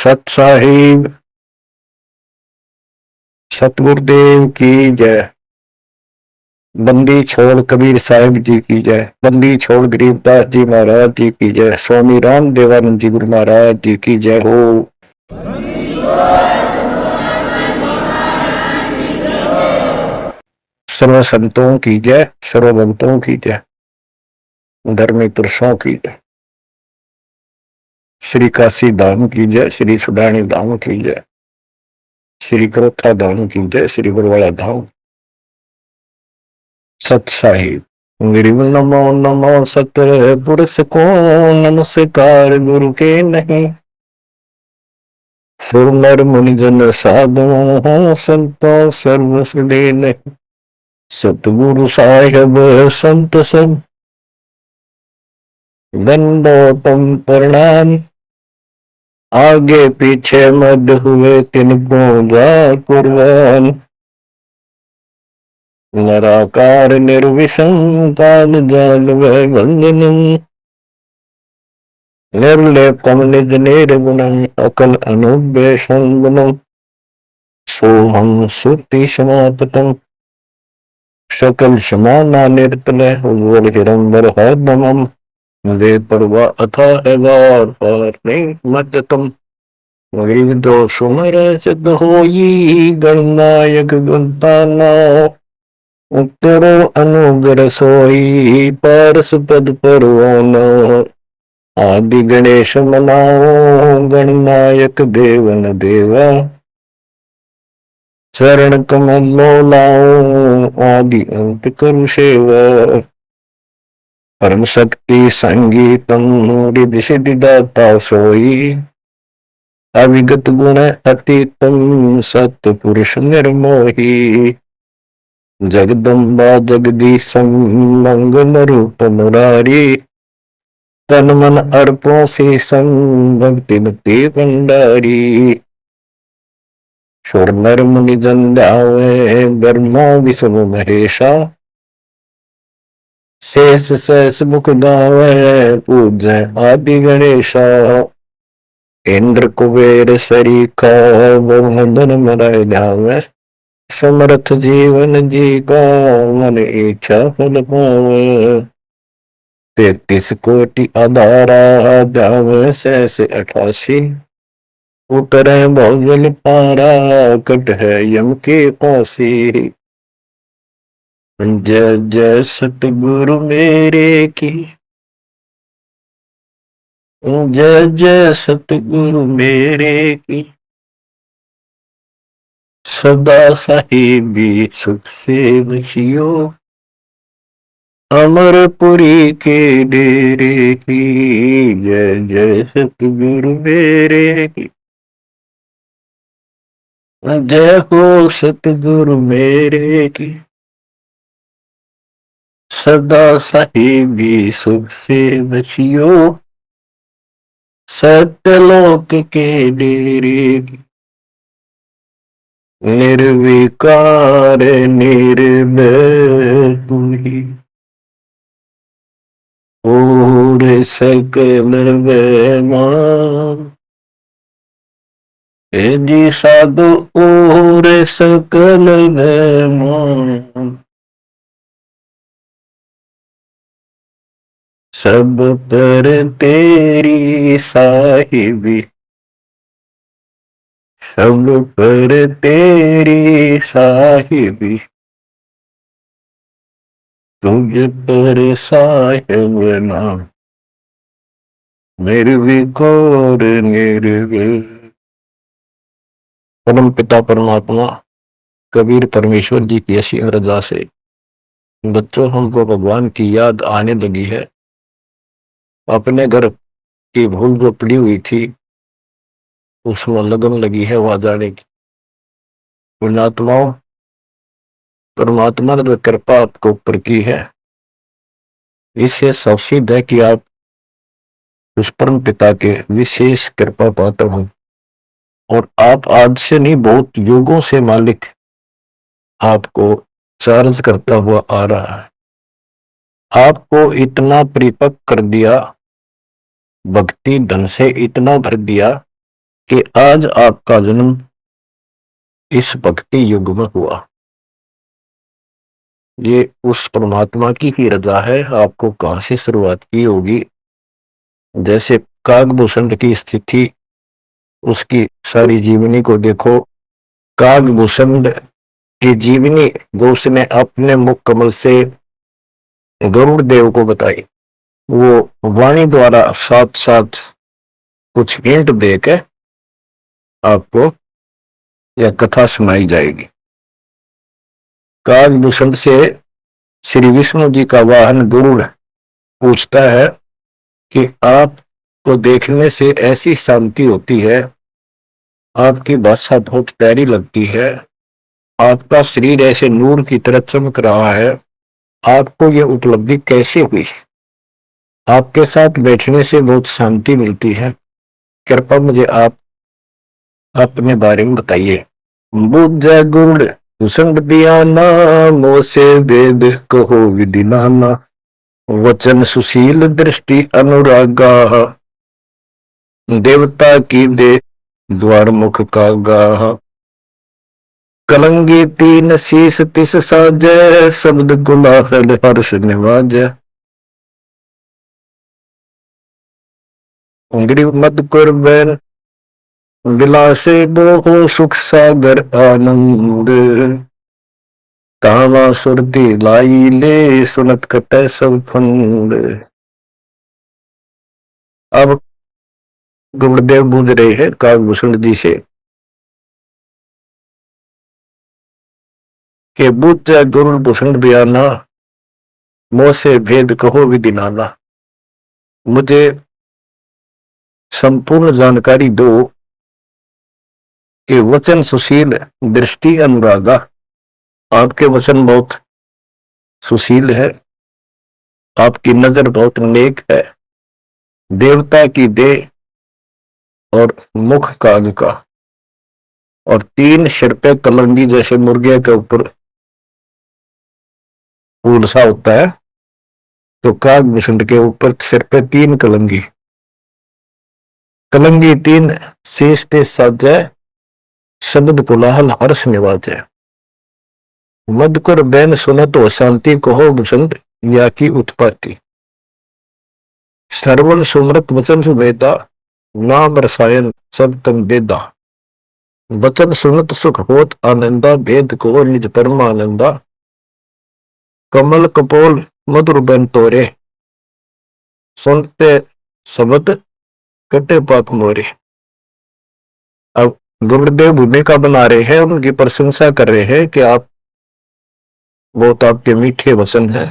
सत साहिब सतगुरुदेव की जय। बंदी छोड़ कबीर साहिब जी की जय। बंदी छोड़ गरीबदास जी महाराज जी की जय। स्वामी राम देवानंद जी गुरु महाराज जी की जय हो। सर्व संतों की जय, सर्व भक्तों की जय, धर्मी पुरुषों की जय। श्री काशी धाम की जय, श्री सुडानी धाम की जय, श्री करोथा धाम की जय, श्री बरवाड़ा धाम। सत साहिब गिरिव नमो नमो सत पुरुष को नमस्कार गुरु के नहीं। सुरनर मुनिजन साधु संतो सर्व सुदे नहीं। सतगुरु साहिब संत सब दंडोतम प्रणाम। आगे पीछे मद हुए तिनको जा कुर्बान। निराकार निर्विशंकाल जाल वह वंदनम। निर्लेपम निज निर्गुणम अकल अनुव्यसंगुणम। सोहम सुति समापतम सकल समाना निर्तल उज्ज्वल हिरंबर हरदमम। वे परवा अथा एवार पार नहीं मध्यतम। दो सुमर सिद्ध होई गणनायक गुणताना। उत्तरो अनुग्रह सोई पारस पद परवाना। आदि गणेश मनाओ गणनायक देवन देवा। शरण कमलो लाओ आदि अंत करु सेवा। परम शक्ति संगीतम रिद्धि सिद्धि दाता सोई। अविगत गुण अतीतम सत्य पुरुष निर्मोही। जगदम्बा जगदीशम मंगल रूप मुरारी। तन मन अर्पों से संग भक्ति मुक्ति भंडारी। सुर नर मुनि जन ध्यावे ब्रह्मा विष्णु महेशा। शेष सहस मुख गावे पूजय आदि गणेशा। इंद्र कुबेर सरीखा वरुण मराय ध्यावे। समर्थ जीवन जी का मन इच्छा फल पावे। 33 कोटि आधारा ध्यावे सहस 88। उतरे बहुजल पारा कट है यम के पासी। जय जय सतगुरु मेरे की। जय जय सतगुरु मेरे की। सदा साहिबी सुख से बसियो। अमरपुरी के डेरे की। जय जय सतगुरु मेरे की। जय हो सतगुरु मेरे की। सदा साहिबी सुख से बसियो। सत्यलोक के डेरे की। निर्विकार निर्भय तू ही। और सकल बेमान जी साधु और सकल बेमान। सब पर तेरी साहिबी। सब पर तेरी साहिबी। तुझ पर साहिब नाम निर्विकार निर्भय। परम पिता परमात्मा कबीर परमेश्वर जी की ऐसी अरदास है। बच्चों हमको भगवान की याद आने लगी है। अपने घर की भूल जो पड़ी हुई थी उसमें लगन लगी है वहां जाने की। पुण्यात्माओं परमात्मा ने जो कृपा आपको ऊपर की है इससे सबसिद्ध है कि आप उस परम पिता के विशेष कृपा पात्र हो। और आप आज से नहीं बहुत युगों से मालिक आपको चार्ज करता हुआ आ रहा है। आपको इतना परिपक्व कर दिया, भक्ति धन से इतना भर दिया कि आज आपका जन्म इस भक्ति युग में हुआ। ये उस परमात्मा की ही रजा है। आपको कहां से शुरुआत की होगी। जैसे कागभूषण की स्थिति, उसकी सारी जीवनी को देखो। कागभूषण की जीवनी जो उसने अपने मुख कमल से गरुड़ देव को बताई, वो वाणी द्वारा साथ साथ कुछ हिंट देकर आपको यह कथा सुनाई जाएगी। कागभूषण से श्री विष्णु जी का वाहन गरुड़ पूछता है कि आपको देखने से ऐसी शांति होती है, आपकी भाषा बहुत प्यारी लगती है, आपका शरीर ऐसे नूर की तरह चमक रहा है, आपको यह उपलब्धि कैसे हुई। आपके साथ बैठने से बहुत शांति मिलती है, कृपया मुझे आप अपने बारे में बताइए। बुझ गुरुड़ भूषण बियाना, मोसे वेद कहो विधि नाना, वचन सुशील दृष्टि अनुरागा, देवता की दे द्वार मुख का गाह, कलंगी तीन शीस तिस साजय, शब्द गुलाहल हर्ष निवाजय। उंगली मद कुर्बन विलासे बोहो सुख सागर आनंद, तावा सुरती लाई ले सुनत कटै सब फंड। अब गुरुदेव बूझ रहे हैं कागभूषण जी से कि बुझ गुरु भूषण बयाना, मोह से भेद कहो विधि नाना। मुझे संपूर्ण जानकारी दो कि वचन सुशील दृष्टि अनुरागा, आपके वचन बहुत सुशील है, आपकी नजर बहुत नेक है, देवता की देह और मुख काग का, और तीन सिर पे कलंगी जैसे मुर्गे के ऊपर फूल सा होता है, तो कागभूषण के ऊपर सिर पे तीन कलंगी, कलंगी तीन शेष ते साजय, शब्द कुलाहल हर्ष निवाजय। मधुकर बैन सुनत हो शांति कहो बसंत, या की उत्पत्ति। श्रवण सुमृत वचन सुवेदा, नाम रसायन सब तम वेदा। वचन सुनत सुख होत आनंदा, भेद को निज परमानंदा। कमल कपोल मधुर बन तोरे, सुनते शब्द कटे पाप मोरे। अब गुरुदेव भूमिका बना रहे हैं, उनकी प्रशंसा कर रहे हैं कि आप बहुत, आपके मीठे वचन हैं,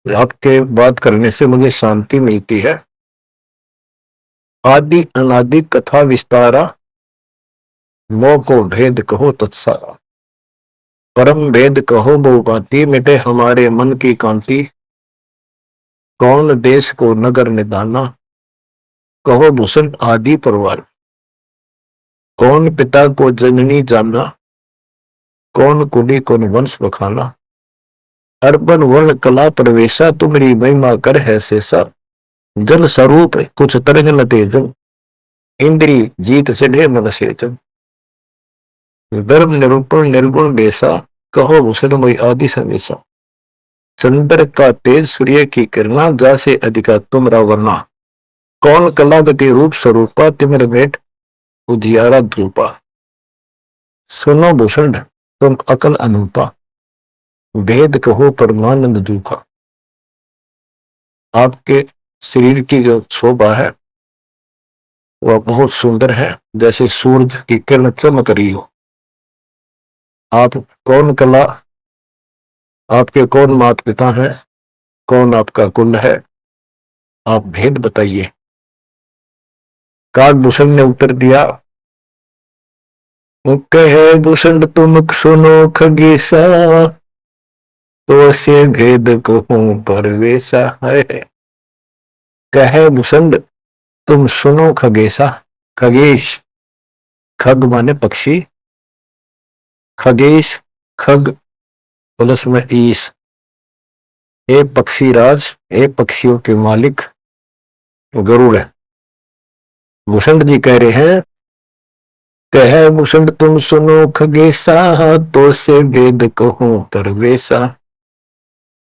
आपके बात करने से मुझे शांति मिलती है। आदि अनादि कथा विस्तारा, मोह को भेद कहो तत्सारा। परम भेद कहो वो बाती, मिटे हमारे मन की कांति। कौन देश को नगर निदाना, कहो भूषण आदि परवार। कौन पिता को जननी जाना, कौन कुली कौन वंश बखाना। अर्पण वर्ण कला प्रवेशा, तुम्हारी महिमा कर है शेषा। जल स्वरूप कुछ तरंग न तेजम, इंद्री जीत चढ़े मन सेजम। धर्म निरूपण निर्गुण बेसा, कहो भूषण वही आदि समेसा। चंद्र का तेज सूर्य की किरणा, जैसे अधिका तुमरा वर्णा। कौन कला गति रूप स्वरूपा, तिमिर भेंट उजियारा ध्रुपा। सुनो भूषण तुम अकल अनूपा, भेद कहो परमानंद दुखा। आपके शरीर की जो शोभा है वह बहुत सुंदर है, जैसे सूरज की किरण चमक रही हो। आप कौन कला, आपके कौन माता पिता हैं, कौन आपका कुल है, आप भेद बताइए। कागभूषण ने उत्तर दिया, कहे भूषण तुम सुनो खगेसा, तो से भेद कहूं परवेसा है। कहे भूषण तुम सुनो खगेसा, खगेश, खग माने पक्षी, खगेश खग प्लस में ईश, हे पक्षी राज, हे पक्षियों के मालिक गरुड़ है। भूषण जी कह रहे हैं कह भूषण तुम सुनो खगेसा, तो से वेद कहूं तरवेसा।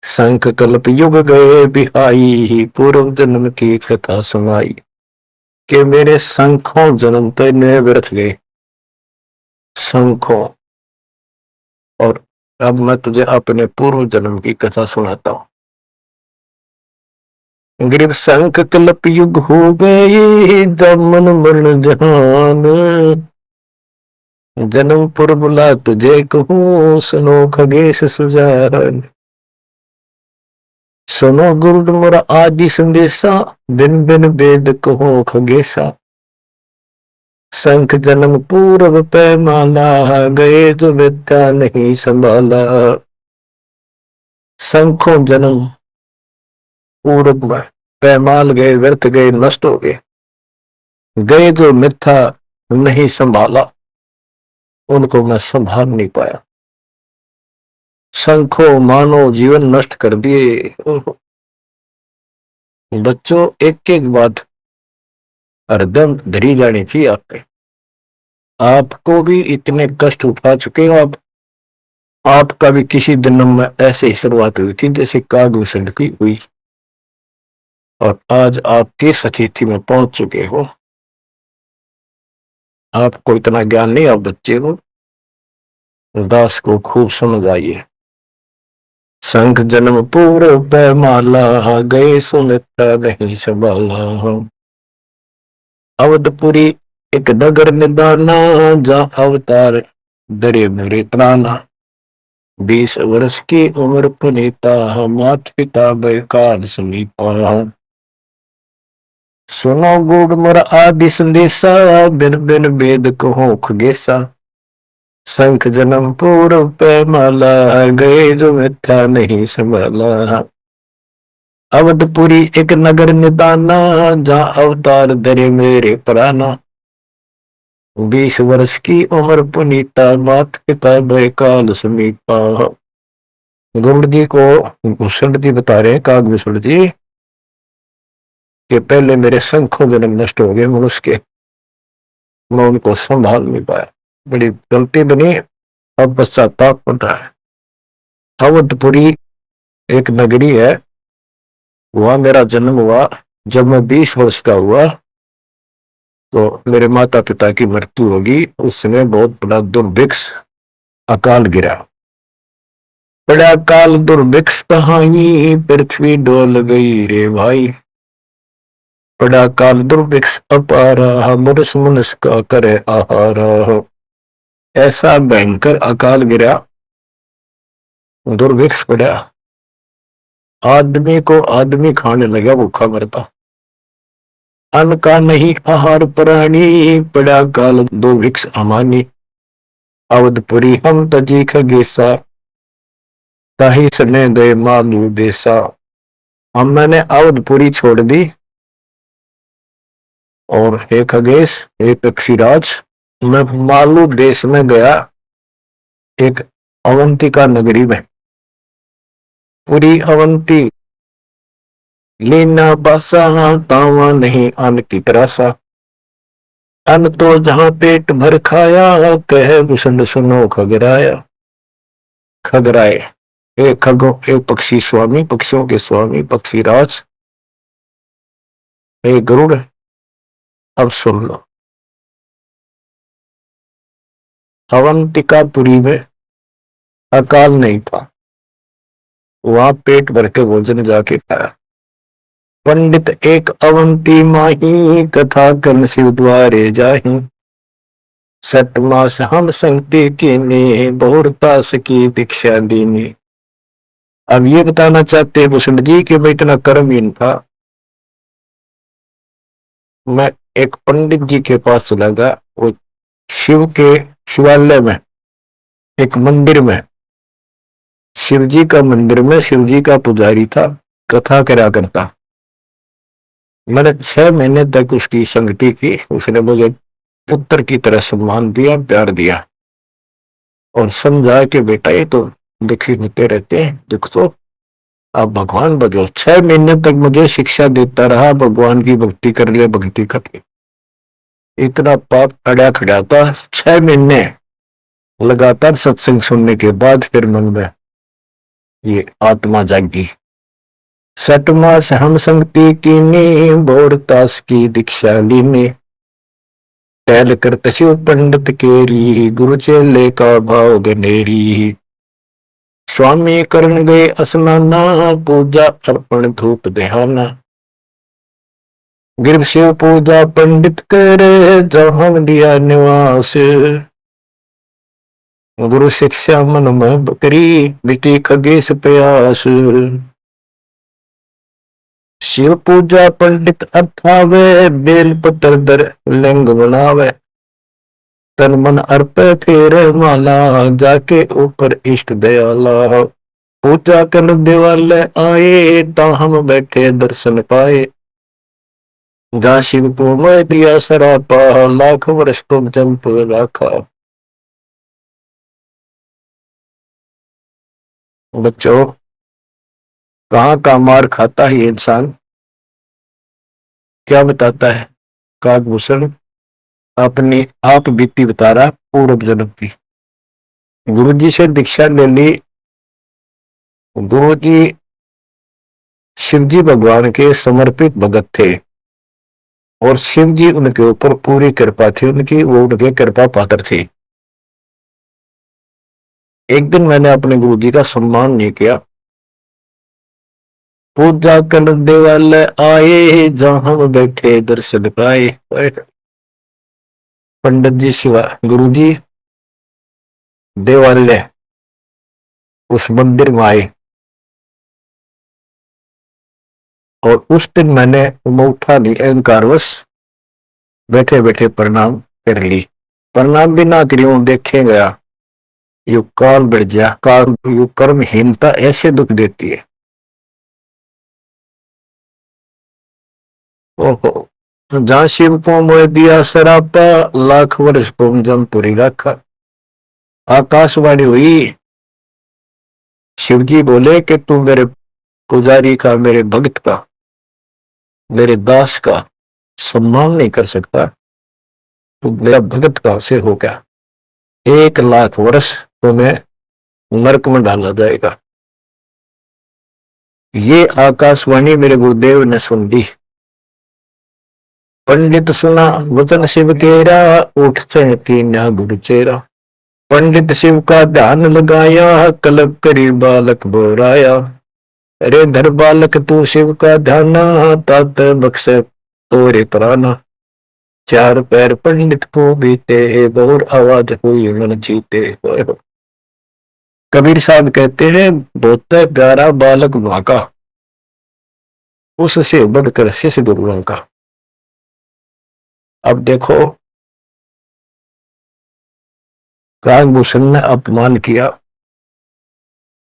शंख कल्प युग गए बिहाई, पूर्व जन्म की कथा सुनाई। कि मेरे शंखों जन्म तो इन्हें व्यर्थ गए, शंखों। और अब मैं तुझे अपने पूर्व जन्म की कथा सुनाता हूं। ग्रीव शंख कल्प युग हो गए, दमन मरण जहान। जन्म पुर बुला तुझे कहूं, सुनो खगेश सुजान। सुनो गुरु मोरा आदि संदेशा, बिन बिन वेद कहो खगेसा। शंख जन्म पूर्व पैमाला, गए जो विद्या नहीं संभाला। शंखों जन्म पूर्व में पैमाल गए, व्यर्थ गए, नष्ट हो गए। गए जो मिथ्या नहीं संभाला, उनको मैं संभाल नहीं पाया। शंखों मानो जीवन नष्ट कर दिए। बच्चों एक एक बात हरदम धरी जानी थी आपके। आपको भी इतने कष्ट उठा चुके हो आप। आपका भी किसी जन्म में ऐसे ही शुरुआत हुई थी जैसे कागभूषण की हुई, और आज आप किस स्थिति में पहुंच चुके हो। आपको इतना ज्ञान नहीं, आप बच्चे हो। दास को खूब समझ आइए। शंख जन्म पूर्व पैमाला, गए सुमित्रा नहीं संभाला। अवधपुरी एक नगर निदाना, जा अवतार दरे मेरे प्राणा। 20 वर्ष की उम्र पुनीता, मात पिता बेकार समीपा। सुनो गुड़ मर आदि संदेशा, बिन बिन वेद कहो खगेसा। शंख जन्म पूर्व पैमाला, गए जो मिथ्या नहीं संभाला। अवधपुरी एक नगर निदाना, जहाँ अवतार धरे मेरे प्राणा। 20 वर्ष की उम्र पुनीता, मात पिता बेकाल समीपा। गुरु जी को भूषण जी बता रहे हैं, कागभूषण जी, कि पहले मेरे शंखों जन्म नष्ट हो गए मनुष्य के, मैं उनको संभाल नहीं पाया, बड़ी गलती बनी, अब पश्चाताप बन रहा है। अवधपुरी एक नगरी है, वहां मेरा जन्म हुआ। जब मैं 20 वर्ष का हुआ तो मेरे माता पिता की मृत्यु होगी। उस समय बहुत बड़ा दुर्भिक्ष अकाल गिरा। बड़ा अकाल दुर्भिक्ष कहानी, पृथ्वी डोल गई रे भाई। बड़ा काल दुर्भिक्ष अपारा, मुरस मुनस का करे आहारा। ऐसा भयंकर अकाल गिरा, दुर्भिक्ष पड़ा, आदमी को आदमी खाने लगा, भूखा मरता। अन्न का नहीं आहार प्राणी, पड़ा काल दुर्भिक्ष अमानी। अवधपुरी हम तजी खगेसा, ताही सने गए मालू देसा। हम मैंने अवधपुरी छोड़ दी, और हे खगेश, हे पक्षीराज, मैं मालू देश में गया, एक अवंतिका नगरी में। पूरी अवंती लीना बासा, तावा नहीं अन्न की तरासा। अन्न तो जहां पेट भर खाया, कह भूषण सुनो खगराया। खगराए, एक खगो, एक पक्षी स्वामी, पक्षियों के स्वामी पक्षीराज, एक गरुड़, अब सुन लो। अवंतिकापुरी में अकाल नहीं था, वहां पेट भर के भोजन जाके खाया। पंडित एक अवंती माही, कथा कर्म शिव द्वारे जाही। 6 मास हम संगति कीने, बहुरतास की दीक्षा दीनी। अब ये बताना चाहते हैं भूषण जी कि मैं इतना कर्महीन था। मैं एक पंडित जी के पास चला गया, वो शिव के शिवालय में, एक मंदिर में, शिव जी का मंदिर में शिव जी का पुजारी था, कथा करा करता। मैंने 6 महीने तक उसकी संगति की। उसने मुझे पुत्र की तरह सम्मान दिया, प्यार दिया, और समझा कि बेटा ये तो दुखी होते रहते हैं, दुख तो आप भगवान बनो। 6 महीने तक मुझे शिक्षा देता रहा, भगवान की भक्ति कर ले, भक्ति कर ले। इतना पाप अड़ा खड़ा था। 6 महीने लगातार सत्संग सुनने के बाद फिर मन में ये आत्मा जागी। सटमास हम संगति कीनी, बोर तास की दीक्षा लीनी, टहल कर तस्यु पंडित केरी, गुरु चेले का भाव गनेरी। स्वामी करण गए स्नाना, पूजा अर्पण धूप देहाना, गिर शिव पूजा पंडित करे, जहां दिया निवास। गुरु शिक्षा मन में बकरी, मिटी खगेश प्यास। शिव पूजा पंडित अर्थावे, बेल पत्र दर लिंग बनावे, तन मन अर्पे फेर माला, जाके ऊपर इष्ट दयाला। पूजा कर दिवाले आए, ता हम बैठे दर्शन पाए, जहाँ शिव को मैं दिया सरापा, लाख वर्ष तुम जंप रखा। बच्चों, कहाँ का मार खाता है इंसान, क्या बताता है काकभूषण, अपनी आप बीती बता रहा पूर्व जन्म की। गुरु जी से दीक्षा ले ली। गुरु जी शिव जी भगवान के समर्पित भगत थे और शिव जी उनके ऊपर पूरी कृपा थी उनकी, वो उनके कृपा पात्र थे। एक दिन मैंने अपने गुरु जी का सम्मान नहीं किया। पूजा करने वाले आए, जहां हम बैठे दर्शन पाए। पंडित जी शिवा गुरु जी देवालय उस मंदिर में आए और उस दिन मैंने उठा नहीं, अहंकारवश बैठे बैठे प्रणाम कर ली। प्रणाम भी ना करी, देखे गया यु काल बढ़ जा, काल यु कर्महीनता ऐसे दुख देती है। ओहो, जहां शिव को मोह दिया सरापा, लाख वर्ष तुम जमपुरी रखा। आकाशवाणी हुई, शिव जी बोले कि तू मेरे पुजारी का, मेरे भक्त का, मेरे दास का सम्मान नहीं कर सकता, तू मेरा भगत कहां से हो गया। 1 लाख वर्ष तुम्हें नरक में डाला जाएगा। ये आकाशवाणी मेरे गुरुदेव ने सुन ली। पंडित सुना वचन शिव केरा, उठ चढ़ की ना गुरु चेरा। पंडित शिव का ध्यान लगाया, कलब करी बालक बोराया। अरे धर बालक तू शिव का ध्याना, तात बख्श तोरे प्राणा। 4 पैर पंडित को बीते, बहुत आवाज हुई मन जीते। कबीर साहब कहते हैं, बहुत प्यारा बालक वहां का, उससे बढ़कर शिष्य गुरुओं का। अब देखो, काकभूषण ने अपमान किया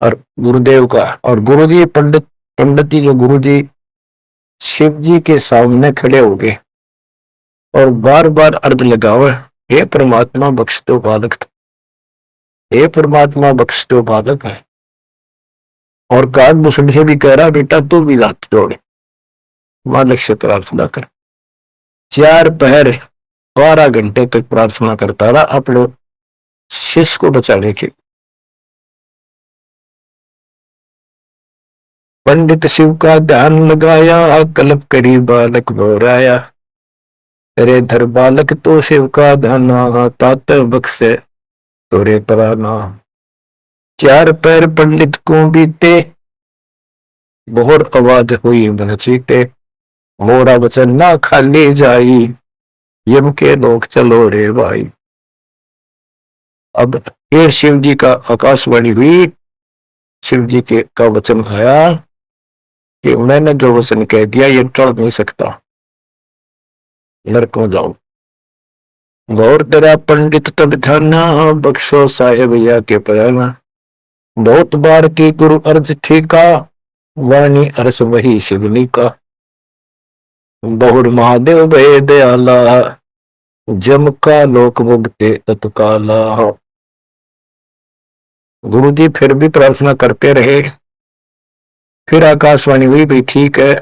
और गुरुदेव का, और गुरुजी पंडित जी जो गुरुजी शिव जी के सामने खड़े हो गए और बार बार अर्ज लगावे, हे परमात्मा बख्श दो बालक, हे परमात्मा बख्श दो बालक है। और काकभूषण से भी कह रहा, बेटा तू भी हाथ जोड़े, मालिक से प्रार्थना कर। 4 पहर 12 घंटे तक प्रार्थना करता रहा अपने शिष्य को बचाने के। पंडित शिव का ध्यान लगाया, कल्प करी बालक बोराया। अरे धर बालक तो शिव का ध्याना, तात बख्शे तोरे प्राणा। 4 पैर पंडित को बीते, बहुत आवाज हुई मन चीते। मोरा वचन ना खाली जाई, यम के लोग चलो रे भाई। अब फिर शिव जी का आकाशवाणी हुई, शिव जी के का वचन आया कि मैंने जो वचन कह दिया ये टल नहीं सकता, नरक में जाओ। गौर तेरा पंडित तब ध्याना, बख्शो साहेब या के प्राणा। बहुत बार की गुरु अर्ज ठीका, वाणी अरस वही शिवनी का। बहुर महादेव भय दयाला, जम का लोक मुक्ते तत्काला। गुरु जी फिर भी प्रार्थना करते रहे। फिर आकाशवाणी हुई, भी ठीक है,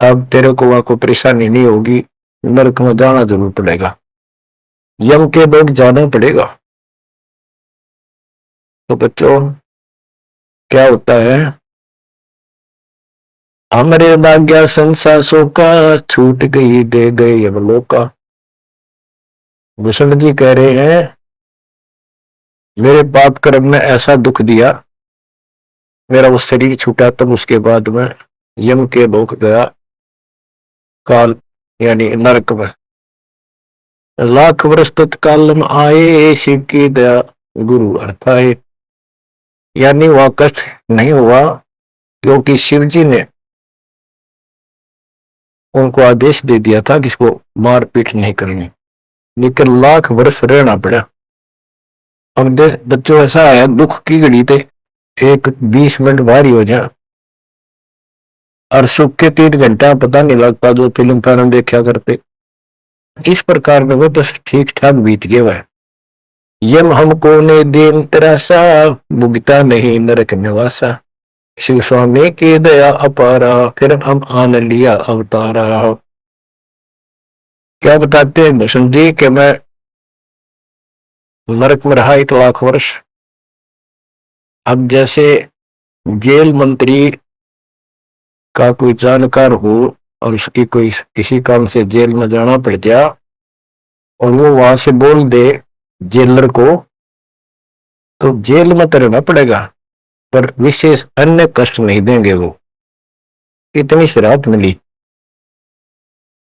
अब तेरे को वहां को परेशानी नहीं होगी, नरक में जाना जरूर पड़ेगा, यम के लोग जाना पड़ेगा। तो बच्चों क्या होता है, हमरे भाग्या संसासों का, छूट गई दे गए यमलोक का। भूषण जी कह रहे हैं मेरे पाप कर्म ने ऐसा दुख दिया, मेरा वो शरीर छूटा, तब उसके बाद में यम के लोक गया, काल यानी नरक में। लाख वर्ष तत्काल में आए, शिव की दया गुरु अर्थाए। यानी वह कष्ट नहीं हुआ क्योंकि शिव जी ने उनको आदेश दे दिया था कि इसको मारपीट नहीं करनी, लेकिन लाख वर्ष रहना पड़ा। अब बच्चों ऐसा है, दुख की घड़ी थे एक 20 मिनट भारी हो जाए और सुख के 3 घंटा पता नहीं लगता, जो फिल्म फिल्म देखा करते। इस प्रकार में वो बस ठीक ठाक बीत गया वह। यम हमको ने दिन तरासा, भुगता नहीं नरक निवासा। शिव स्वामी की दया अपारा, फिर हम आन लिया अवतारा। क्या बताते हैं भूषण जी कि मैं नरक में रहा 1 लाख वर्ष। अब जैसे जेल मंत्री का कोई जानकार हो और उसकी कोई किसी काम से जेल में जाना पड़ गया और वो वहां से बोल दे जेलर को, तो जेल में तो रहना पड़ेगा पर विशेष अन्य कष्ट नहीं देंगे वो। इतनी सी राहत मिली।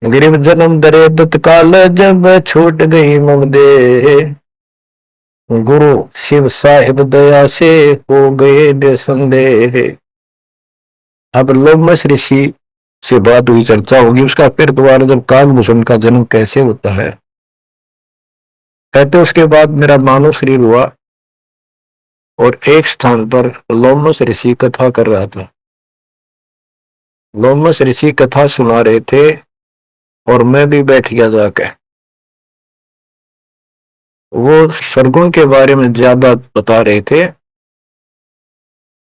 गरीब जन्म दरे तत्काल, जब छूट गई मम दे। गुरु शिव साहिब दया से हो गए निसंदेह। अब लोमस ऋषि से बात हुई, चर्चा होगी उसका। फिर दोबारा जब कालभूषण का जन्म कैसे होता है, कहते उसके बाद मेरा मानव शरीर हुआ और एक स्थान पर लोमस ऋषि कथा कर रहा था। लोमस ऋषि कथा सुना रहे थे और मैं भी बैठ गया जाके। वो सरगुण के बारे में ज्यादा बता रहे थे,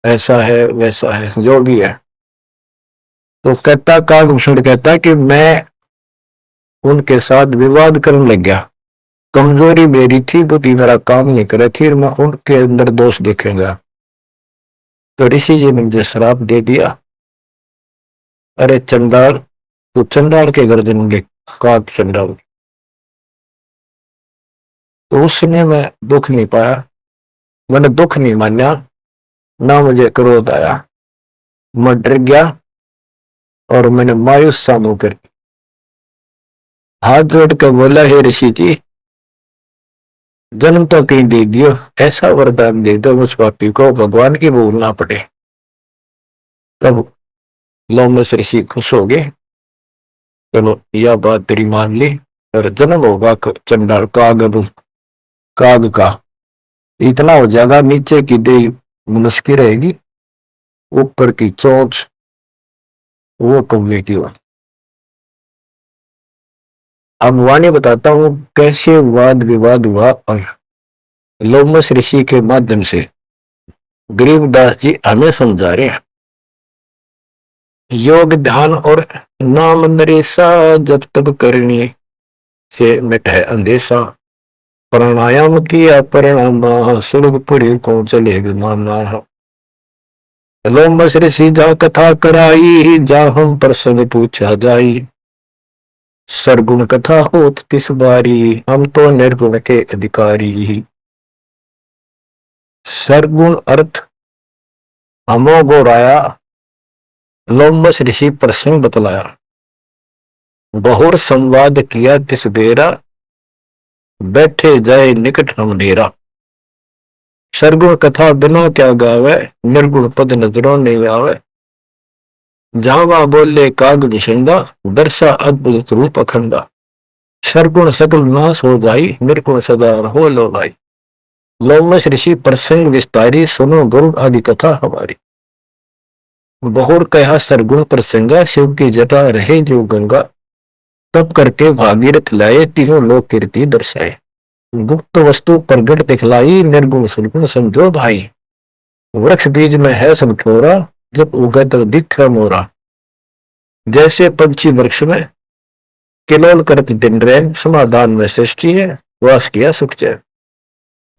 ऐसा है वैसा है जो भी है। तो कहता कालभूषण कहता कि मैं उनके साथ विवाद करने लग गया। कमजोरी मेरी थी, बुद्धि मेरा काम नहीं करे, फिर मैं उनके अंदर दोष देखेगा। तो ऋषि जी ने मुझे श्राप दे दिया, अरे चंडाल तो चंडाल के गर्दन में काट चंडाल। तो उस समय मैं दुख नहीं पाया, मैंने दुख नहीं माना, ना मुझे क्रोध आया। मैं डर गया और मैंने मायूस सा होकर हाथ जोड़ कर बोला, हे ऋषि जी जन्म तो कहीं दे दियो, ऐसा वरदान दे दो उस पापी को भगवान की भूल ना पड़े। तब लोमस ऋषि खुश हो गए, चलो यह बात तेरी मान ली और जन्म होगा चंडाल काग का। इतना हो जाएगा, नीचे की देह मनुष्य रहेगी, ऊपर की चोंच वो कौवे की हो। अब वाणी बताता हूं कैसे वाद विवाद हुआ और लोमस ऋषि के माध्यम से गरीबदास जी हमें समझा रहे हैं। योग ध्यान और नाम नरेसा, जब तब करनी से मिट है अंदेशा। प्राणायाम किया परिणाम, सुरगपुरी को चले विमाना। लोमस ऋषि जा कथा कराई, जा हम प्रसंग पूछा जाई। सरगुण कथा होत तिस बारी, हम तो निर्गुण के अधिकारी। सरगुण अर्थ हमो गोराया, लोमस ऋषि प्रसंग बतलाया। बहुर संवाद किया तिस बेरा, बैठे जाए निकट हम डेरा। सरगुण कथा बिना क्या गावे, निर्गुण पद नजरों नहीं आवे। जावा बोले काग निशंदा, दर्शा अद्भुत रूप अखंडा। सरगुण सकल नाश हो जाई, निर्गुण सदा हो लो भाई। लोमस ऋषि प्रसंग विस्तारी, सुनो गुरु आदि कथा हमारी। बहुर कहा सरगुण प्रसंगा, शिव की जटा रहे जो गंगा। तब करके भागीरथ लाए, तीनों लोक कीर्ति दर्शाए। गुप्त वस्तु प्रगट दिखलाई, निर्गुण सरगुण समझो भाई। वृक्ष बीज में है सब ठोरा, जब उगे तो दिख मोरा। जैसे पंछी वृक्ष में किलोल करत दिन रैन, समाधान में सृष्टि है, वास किया सुख चैन।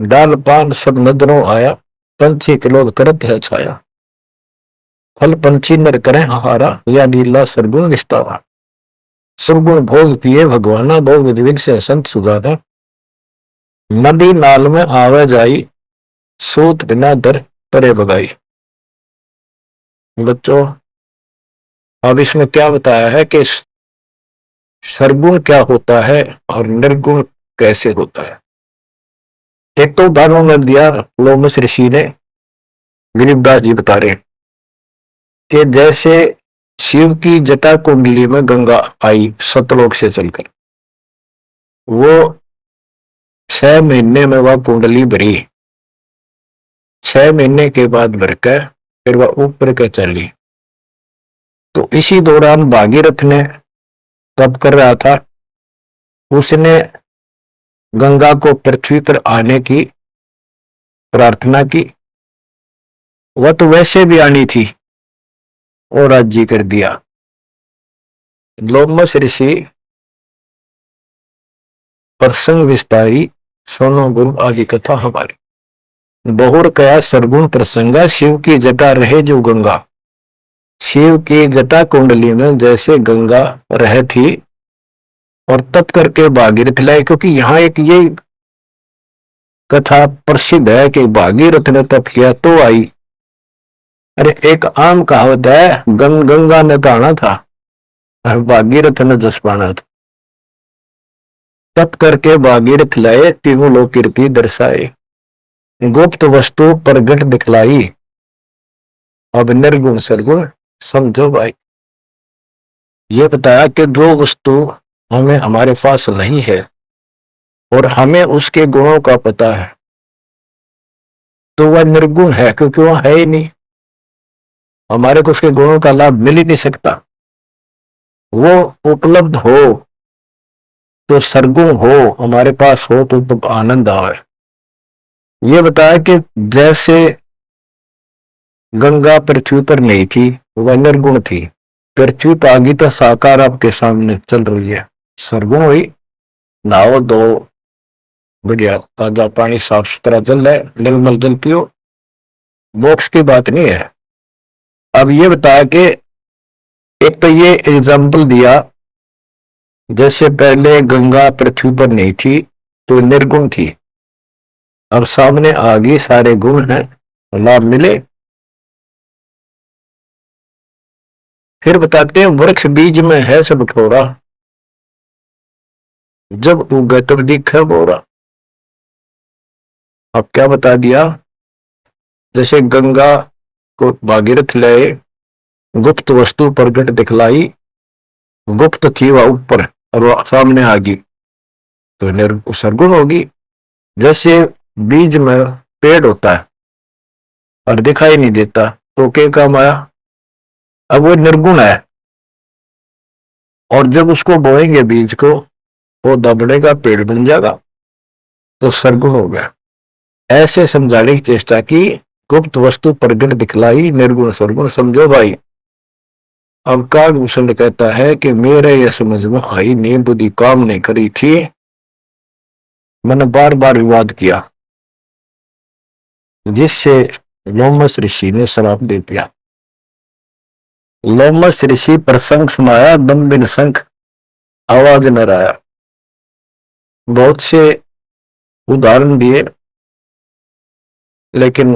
डाल पान सब नजरों आया, पंछी किलोल करत है छाया। फल पंछी नर करें हारा, या लीला सरगुण विस्तारा। सरगुण भोग पिए भगवाना, भोग विधिक से संत सुजाना। नदी नाल में आवे जाई, सूत बिना डर परे बगाई। बच्चों, अब इसमें क्या बताया है कि सरगुण क्या होता है और निर्गुण कैसे होता है। एक तो उदाहरण में दिया लोमस ऋषि ने, गरीबदास जी बता रहे कि जैसे शिव की जटा कुंडली में गंगा आई सतलोक से चलकर, वो 6 महीने में वह कुंडली भरी, 6 महीने के बाद भरकर फिर वह ऊपर के चली। तो इसी दौरान भागीरथ ने तप कर रहा था, उसने गंगा को पृथ्वी पर आने की प्रार्थना की। वह तो वैसे भी आनी थी और राज्य कर दिया। लोमस ऋषि प्रसंग विस्तारी, सोनो गुरु आदि कथा हमारी। बहुर कया सरगुण प्रसंगा, शिव की जटा रहे जो गंगा। शिव की जटा कुंडली में जैसे गंगा रह थी और तप करके भागीरथ लाए, क्योंकि यहां एक ये कथा प्रसिद्ध है कि भागीरथ ने तप किया तो आई। अरे एक आम कहावत है, गंगा ने नहाना था और भागीरथ ने जस पाना था। तप करके भागीरथ लाए, तीनों लोग कीर्ति दर्शाए। गुप्त वस्तु प्रगट दिखलाई, अब निर्गुण सरगुण समझो भाई। ये बताया कि जो वस्तु हमें हमारे पास नहीं है और हमें उसके गुणों का पता है, तो वह निर्गुण है, क्योंकि वह है ही नहीं, हमारे को उसके गुणों का लाभ मिल ही नहीं सकता। वो उपलब्ध हो तो सरगुण हो, हमारे पास हो तो आनंद आवे। ये बताया कि जैसे गंगा पृथ्वी पर नहीं थी, वह निर्गुण थी। पृथ्वी पर आ गई तो साकार आपके सामने चल रही है, सरगुण हुई। नहाओ दो, बढ़िया ताजा पानी, साफ सुथरा जल है, निर्मल जल पियो, मोक्ष की बात नहीं है। अब ये बताया कि एक तो ये एग्जाम्पल दिया, जैसे पहले गंगा पृथ्वी पर नहीं थी तो निर्गुण थी, अब सामने आ गई, सारे गुण हैं, लाभ मिले। फिर बताते हैं वृक्ष बीज में है सब ठोरा, जब उगे तब दिखे बोरा। अब क्या बता दिया, जैसे गंगा को भागीरथ लाए, गुप्त वस्तु प्रगट दिखलाई, गुप्त थी वह ऊपर और वह सामने आ गई तो सरगुण होगी। जैसे बीज में पेड़ होता है और दिखाई नहीं देता तो क्या काम आया, अब वो निर्गुण है, और जब उसको बोएंगे बीज को, पौधा बढ़ेगा, पेड़ बन जाएगा, तो सरगुण हो गया। ऐसे समझाने की चेष्टा की, गुप्त वस्तु प्रगट दिखलाई, निर्गुण सरगुण समझो भाई। अब कागभूषण कहता है कि मेरे यह समझ में आई नहीं, बुद्धि काम नहीं करी थी, मैंने बार बार विवाद किया, जिससे लोमस ऋषि ने श्राप दे दिया। लोमस ऋषि प्रसंग सुनाया, दम बिन शंख आवाज न आया। बहुत से उदाहरण दिए, लेकिन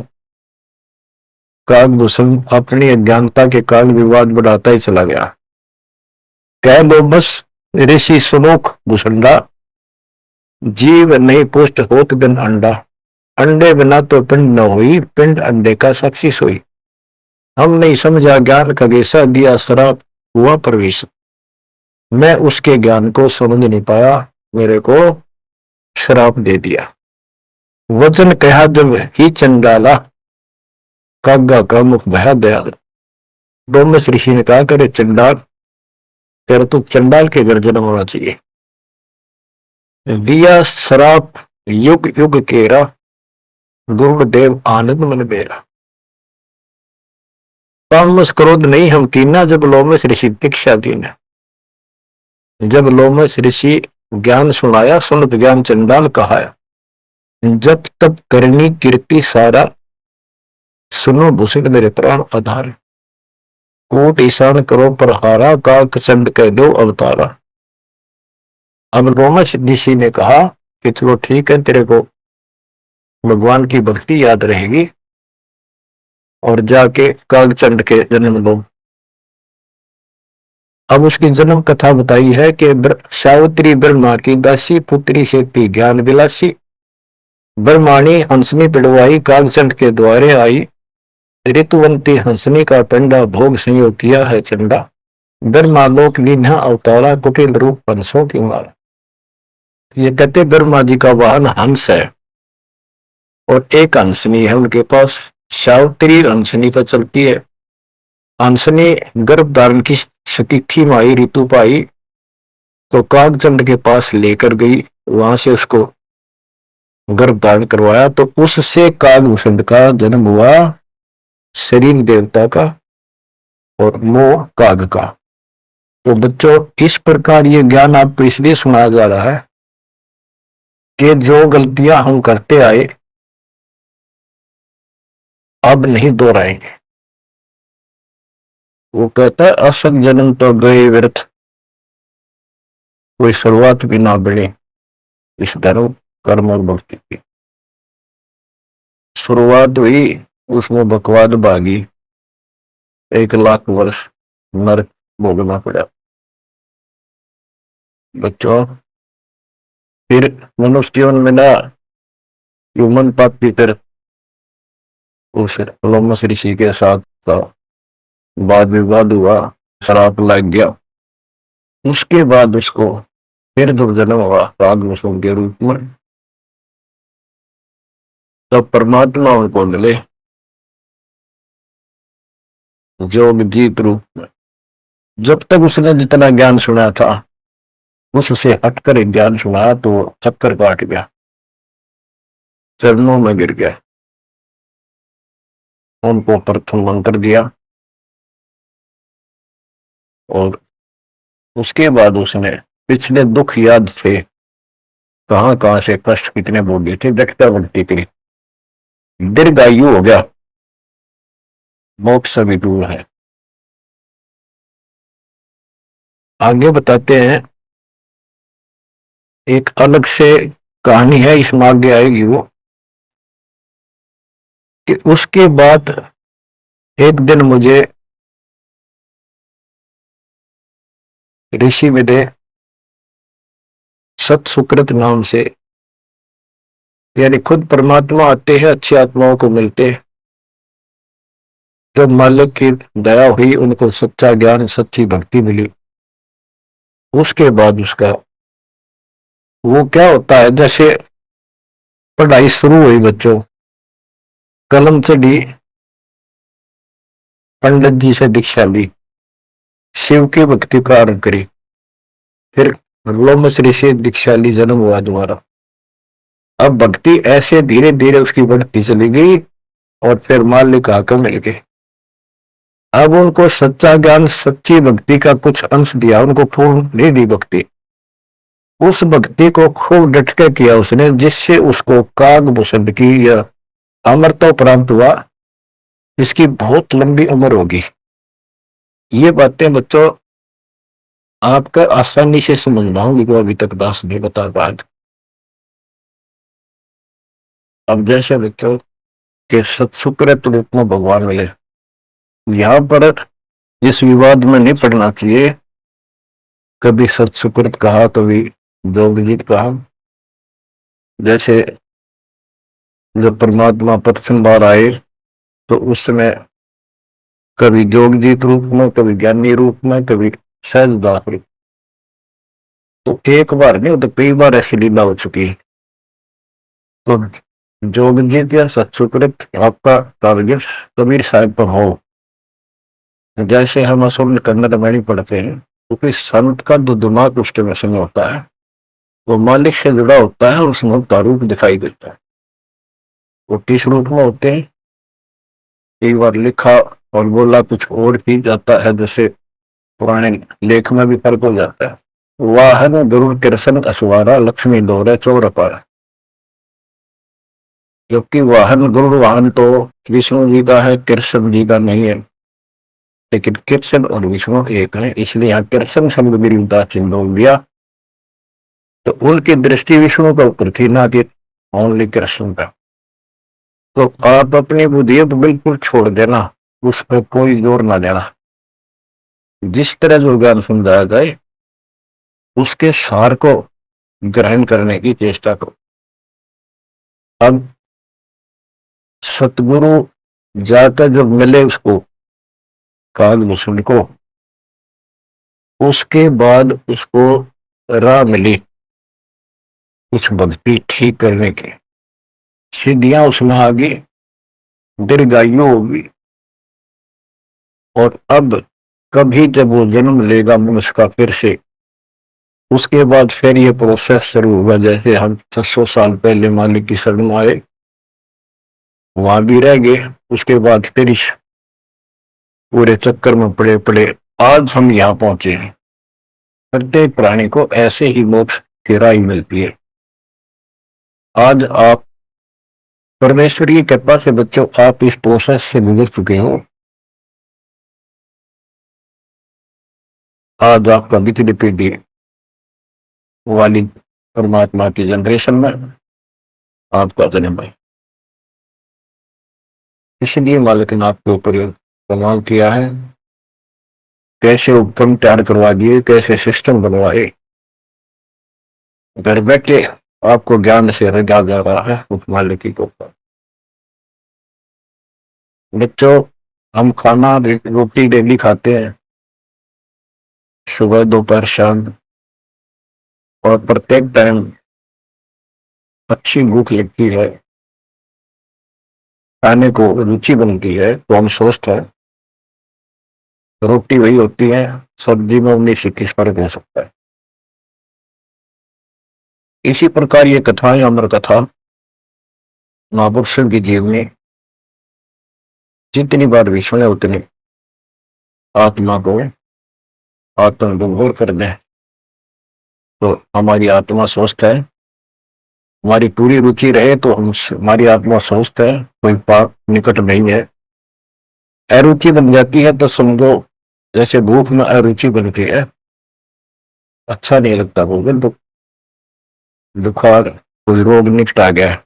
कागभूषण अपनी अज्ञानता के कारण विवाद बढ़ाता ही चला गया। कह लोमस ऋषि सुनोख भूषंडा, जीव नहीं पुष्ट होत बिन अंडा। अंडे बिना तो पिंड न हुई, पिंड अंडे का साक्षी सोई। हम नहीं समझा ज्ञान खगेशा, दिया श्राप हुआ प्रवेश। मैं उसके ज्ञान को समझ नहीं पाया, मेरे को श्राप दे दिया। वचन कहा जब ही चंडाला, कागा का मुख भया दयाल। लोमस ऋषि ने कहा, करे चंडाल, तेरा तो चंडाल के गर्जन होना चाहिए। दिया श्राप युग युग केरा, गुरुदेव आनंद मन बेरा। तामस क्रोध नहीं हम कीना, जब लोमस ऋषि दीक्षा दीना। जब लोमश ऋषि ज्ञान सुनाया, सुनत ज्ञान चंडाल कहाया। जब तब करनी कीर्ति सारा, सुनो भूषण मेरे प्राण आधार। कोट ईशान करो पर हारा, काक चंड कह दो अवतारा। अब लोमश ऋषि ने कहा कि चलो ठीक है, तेरे को भगवान की भक्ति याद रहेगी और जाके कागचंड के जन्म लो। अब उसकी जन्म कथा बताई है कि सावित्री ब्रह्मा की दासी, पुत्री से थी ज्ञान विलासी। ब्रह्माणी हंसनी पिड़वाई, कागचंड के द्वारे आई। ऋतुवंती हंसनी का पिंडा, भोग संयोग किया है चंडा। ब्रह्मालोक लीन्हा अवतारा, कुटिल रूप हंसों की माला। ये कहते ब्रह्मा जी का वाहन हंस है और एक हंसनी है उनके पास, सावित्री हंसनी पर चलती है। हंसनी गर्भ धारण की स्थिति में आई, ऋतु पाई तो कागचंद के पास लेकर गई, वहां से उसको गर्भ धारण करवाया। तो उससे कागभूषण का जन्म हुआ, शरीर देवता का और मोह काग का। तो बच्चों, इस प्रकार ये ज्ञान आपको इसलिए सुनाया जा रहा है कि जो गलतियां हम करते आए अब नहीं दोहराएंगे। वो कहता है असत जन्म तो गए व्यर्थ, कोई शुरुआत भी ना बढ़े इस धर्म कर्म और भक्ति की। शुरुआत हुई, उसमें बकवाद भागी, 1,00,000 वर्ष नरक भोगना पड़ा। बच्चों, फिर मनुष्य जीवन में ना ह्यूमन पापी, फिर उस लोमश ऋषि के साथ का वाद विवाद हुआ, शराब लग गया। उसके बाद उसको फिर जब जन्म हुआ कागभूषण के रूप में, तब परमात्मा उनको मिले जोग जीत रूप में। जब तक उसने जितना ज्ञान सुना था उससे हटकर एक ज्ञान सुना तो चक्कर काट गया, चरणों में गिर गया। उनको प्रथम मंत्र दिया और उसके बाद उसने पिछले दुख याद थे, कहां कहां से कष्ट कितने भोगे थे, व्यक्ता भक्ति करी, दीर्घायु हो गया, मोक्ष भी दूर है। आगे बताते हैं, एक अलग से कहानी है, इसमें आगे आएगी वो, कि उसके बाद एक दिन मुझे ऋषि मिले सत सुकृत नाम से, यानी खुद परमात्मा आते हैं, अच्छी आत्माओं को मिलते। जब मालिक की दया हुई, उनको सच्चा ज्ञान सच्ची भक्ति मिली, उसके बाद उसका वो क्या होता है, जैसे पढ़ाई शुरू हुई बच्चों, कलम चढ़ी, पंडित जी से दीक्षा ली, शिव की भक्ति प्रारंभ करी, फिर लोमश ऋषि दीक्षा ली, जन्म हुआ दोबारा। अब भक्ति ऐसे धीरे धीरे उसकी बढ़ती चली गई और फिर मालिक आकर मिल गए। अब उनको सच्चा ज्ञान सच्ची भक्ति का कुछ अंश दिया, उनको पूर्ण नहीं दी भक्ति। उस भक्ति को खूब डटके किया उसने, जिससे उसको कागभूषण की या अमरता प्राप्त हुआ। इसकी बहुत लंबी उम्र होगी। ये बातें बच्चों आपका आसानी से समझ पाऊंगी जो अभी तक दास नहीं बता पाया। अब जैसे बच्चों के सत्सुकृत रूप में भगवान मिले, यहां पर इस विवाद में नहीं पड़ना चाहिए, कभी सत्सुकृत कहा, कभी जोगजीत कहा। जैसे जब परमात्मा प्रथम बार आए तो उस समय कभी जोगजीत रूप में, कभी ज्ञानी रूप में, कभी सहजदास रूप। तो एक बार नहीं, तो कई बार ऐसी लीला हो चुकी है। तो जोगजीत या सत्सुकृत आपका टारगेट कबीर साहब पर हो। जैसे हम असुर कन्नड़ में नहीं पढ़ते हैं, क्योंकि संत का जो दिमाग उस समय होता है वो मालिक से जुड़ा होता है और उसमें का रूप दिखाई देता है। वो किस रूप में होते हैं, एक बार लिखा और बोला कुछ और ही जाता है, जैसे पुराने लेख में भी फर्क हो जाता है। वाहन गरुड़ कृष्ण असवारा लक्ष्मी दौरे चौरपार। जबकि वाहन गरुड़ वाहन तो विष्णु जी का है, कृष्ण जी का नहीं है। लेकिन कृष्ण और विष्णु एक है, इसलिए यहाँ कृष्ण शब्द विरुद्धा चिन्ह हो गया। तो उनकी दृष्टि विष्णु के ऊपर थी, ना कि ओनली कृष्ण का। तो आप अपनी बुद्धि को बिल्कुल छोड़ देना, उस पर कोई जोर ना देना। जिस तरह जो ज्ञान समझाया जाए उसके सार को ग्रहण करने की चेष्टा करो। अब सतगुरु जाकर जब मिले उसको, कालभूषण को, उसके बाद उसको राह मिली कुछ भक्ति ठीक करने की, सिद्धियां उसमें आ गई, दीर्घायु होगी। और अब कभी जब वो जन्म लेगा मनुष्य का फिर से, उसके बाद फिर ये प्रोसेस शुरू होगा। जैसे हम 600 साल पहले मालिक की शरण में आए, वहां भी रह गए, उसके बाद फिर इस पूरे चक्कर में पड़े पड़े आज हम यहाँ पहुंचे हैं। प्रत्येक प्राणी को ऐसे ही मोक्ष की राह मिलती है। आज आप परमेश्वर की कृपा से बच्चों आप इस प्रोसेस से गुजर चुके हो। आज आपका पिछली पीढ़ी वाली परमात्मा की जनरेशन में आपका जन्म है, इसलिए मालिक ने आपके ऊपर कमाल किया है। कैसे उपक्रम तैयार करवा दिए, कैसे सिस्टम बनवाए, घर बैठे आपको ज्ञान से रजा जा रहा है उस मालिक की कृपा। बच्चों हम खाना रोटी डेली खाते हैं, सुबह दोपहर शाम, और प्रत्येक टाइम अच्छी भूख लगती है, खाने को रुचि बनती है, तो हम स्वस्थ है। रोटी वही होती है, सब्जी में 19-21 फर्क हो सकता है। इसी प्रकार ये कथाएं, अमर कथा महापुरुषों की जीवनी जितनी बार भी सुने उतनी आत्मा को आत्मविभोर कर दें, तो हमारी आत्मा स्वस्थ है। हमारी पूरी रुचि रहे तो हम, हमारी आत्मा स्वस्थ है, कोई पाप निकट नहीं है। अरुचि बन जाती है तो समझो जैसे भूख में अरुचि बनती है, अच्छा नहीं लगता, भोजन तो बुखार कोई रोग निकट आ गया,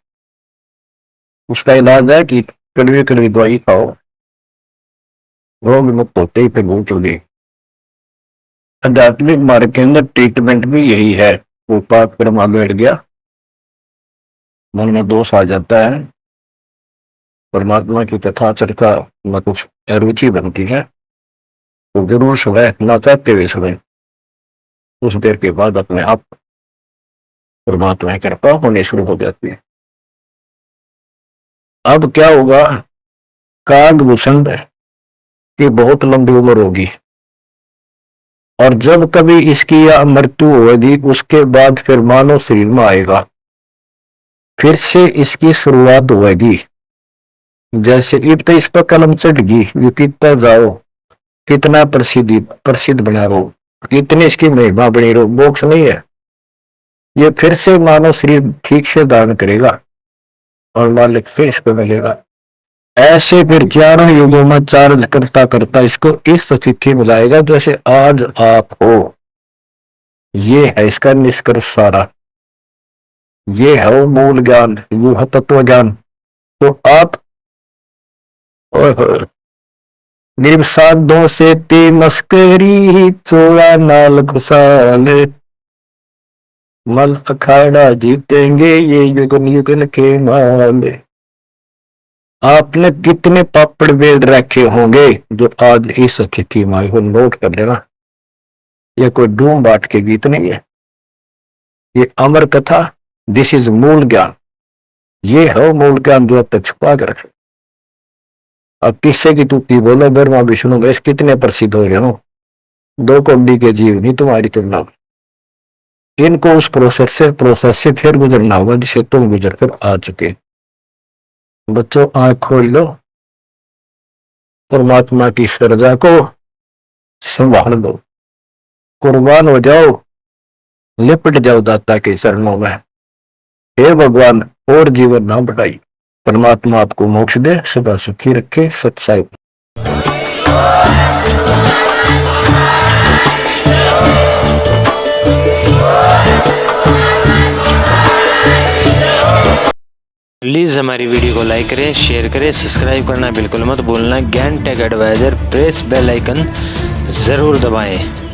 उसका इलाज है कि कड़वी कड़वी दवाई खाओ, रोग मुक्त होते ही फिर भूख लगी। आध्यात्मिक मार्ग के अंदर ट्रीटमेंट भी यही है। वो पाप कर्म बैठ गया, मन में दोष आ जाता है, परमात्मा की कथा चर्चा में कुछ अरुचि बनती है, तो जरूर सुबह ना चाहते हुए सुबह, कुछ देर के बाद अपने आप परमात्मा की कृपा होने शुरू हो जाती है। अब क्या होगा, कागभूषण की बहुत लंबी उम्र होगी, और जब कभी इसकी यह मृत्यु होगी उसके बाद फिर मानव शरीर में आएगा, फिर से इसकी शुरुआत होगी। जैसे इब तो इस पर कलम चढ़ गई, ये कितना जाओ, कितना प्रसिद्ध बना रहो, कितनी इसकी महिमा बनी रहो, मोक्ष नहीं है। ये फिर से मानव शरीर ठीक से धारण करेगा और मालिक फिर इसको मिलेगा। ऐसे फिर 11 युगों में चार्ज करता करता इसको इस स्थिति में लाएगा जैसे आज आप हो। ये है इसका निष्कर्ष सारा, ये है वो मूल ज्ञान, वो है तत्व ज्ञान। तो आप निर्साधों से ते मस्करी, चोला नाल खुशाल, मल अखाड़ा जीतेंगे ये युगन युगन के माल। आपने कितने पापड़ बेल रखे होंगे जो आज इस स्थिति में आए हो, नोट कर लेना। ये कोई डूम बाट के गीत नहीं है, ये अमर कथा, दिस इज मूल ज्ञान। ये है मूल ज्ञान जो अब तक छुपा कर रखे। अब किससे की तुक्ति बोलो, ब्रह्मा विष्णु महेश कितने प्रसिद्ध हो गए हो, 2 कौड़ी के जीव नहीं तुम्हारी तुलना में। इनको उस प्रोसेस से फिर गुजरना होगा जिसे तुम गुजर कर आ चुके। बच्चों आंख खोल लो, परमात्मा की श्रद्धा को संभाल लो, कुर्बान हो जाओ, लिपट जाओ दाता के चरणों में। हे भगवान और जीवन ना बढ़ाई। परमात्मा आपको मोक्ष दे, सदा सुखी रखे। सत्साई। प्लीज़ हमारी वीडियो को लाइक करें, शेयर करें, सब्सक्राइब करना बिल्कुल मत भूलना। Gyan tech advisor press bell icon ज़रूर दबाएं।